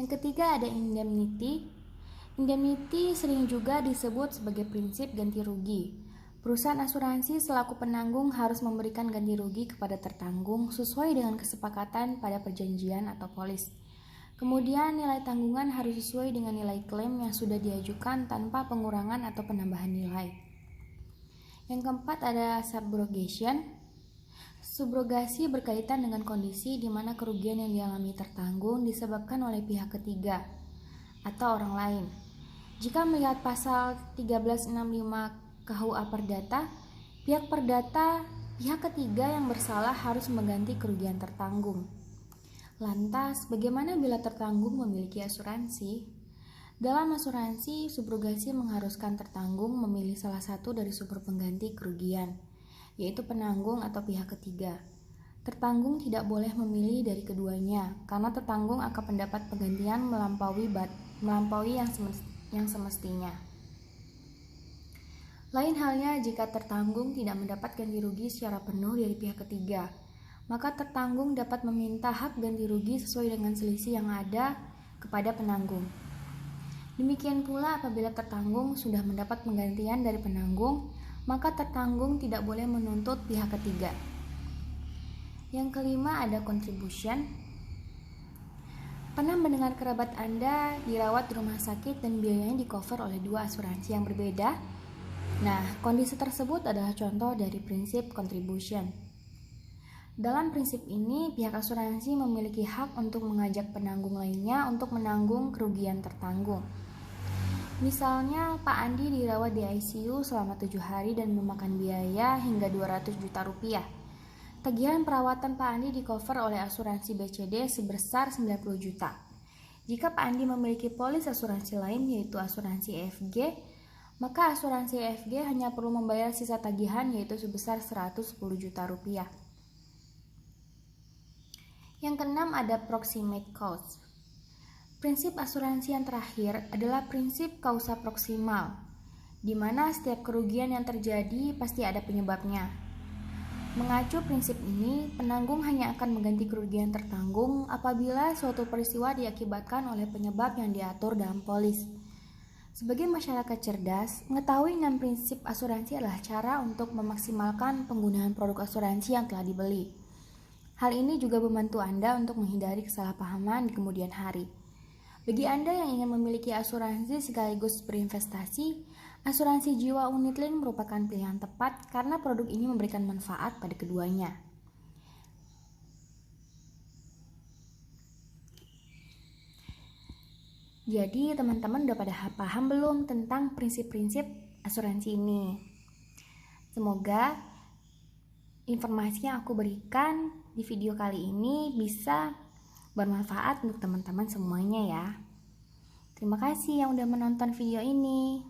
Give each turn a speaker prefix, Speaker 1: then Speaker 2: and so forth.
Speaker 1: Yang ketiga ada indemnity. Indemnity sering juga disebut sebagai prinsip ganti rugi. Perusahaan asuransi selaku penanggung harus memberikan ganti rugi kepada tertanggung sesuai dengan kesepakatan pada perjanjian atau polis. Kemudian nilai tanggungan harus sesuai dengan nilai klaim yang sudah diajukan tanpa pengurangan atau penambahan nilai. Yang keempat ada subrogation. Subrogasi berkaitan dengan kondisi di mana kerugian yang dialami tertanggung disebabkan oleh pihak ketiga atau orang lain. Jika melihat pasal 1365 KUA Perdata, pihak ketiga yang bersalah harus mengganti kerugian tertanggung. Lantas, bagaimana bila tertanggung memiliki asuransi? Dalam asuransi, subrogasi mengharuskan tertanggung memilih salah satu dari sumber pengganti kerugian, yaitu penanggung atau pihak ketiga. Tertanggung tidak boleh memilih dari keduanya, karena tertanggung akan mendapat penggantian melampaui yang semestinya. Lain halnya jika tertanggung tidak mendapat ganti rugi secara penuh dari pihak ketiga, maka tertanggung dapat meminta hak ganti rugi sesuai dengan selisih yang ada kepada penanggung. Demikian pula apabila tertanggung sudah mendapat penggantian dari penanggung, maka tertanggung tidak boleh menuntut pihak ketiga. Yang kelima ada contribution. Pernah mendengar kerabat Anda dirawat di rumah sakit dan biayanya di-cover oleh dua asuransi yang berbeda? Nah, kondisi tersebut adalah contoh dari prinsip contribution. Dalam prinsip ini, pihak asuransi memiliki hak untuk mengajak penanggung lainnya untuk menanggung kerugian tertanggung. Misalnya, Pak Andi dirawat di ICU selama 7 hari dan memakan biaya hingga 200 juta rupiah. Tagihan perawatan Pak Andi di-cover oleh asuransi BCD sebesar 90 juta. Jika Pak Andi memiliki polis asuransi lain yaitu asuransi EFG, maka asuransi EFG hanya perlu membayar sisa tagihan yaitu sebesar 110 juta rupiah. Yang keenam ada proximate cause. Prinsip asuransi yang terakhir adalah prinsip kausa proksimal, di mana setiap kerugian yang terjadi pasti ada penyebabnya. Mengacu prinsip ini, penanggung hanya akan mengganti kerugian tertanggung apabila suatu peristiwa diakibatkan oleh penyebab yang diatur dalam polis. Sebagai masyarakat cerdas, mengetahui 6 prinsip asuransi adalah cara untuk memaksimalkan penggunaan produk asuransi yang telah dibeli. Hal ini juga membantu Anda untuk menghindari kesalahpahaman di kemudian hari. Bagi Anda yang ingin memiliki asuransi sekaligus berinvestasi, asuransi jiwa unit-linked merupakan pilihan tepat karena produk ini memberikan manfaat pada keduanya. Jadi teman-teman udah pada paham belum tentang prinsip-prinsip asuransi ini? Semoga informasi yang aku berikan di video kali ini bisa bermanfaat untuk teman-teman semuanya ya. Terima kasih yang udah menonton video ini.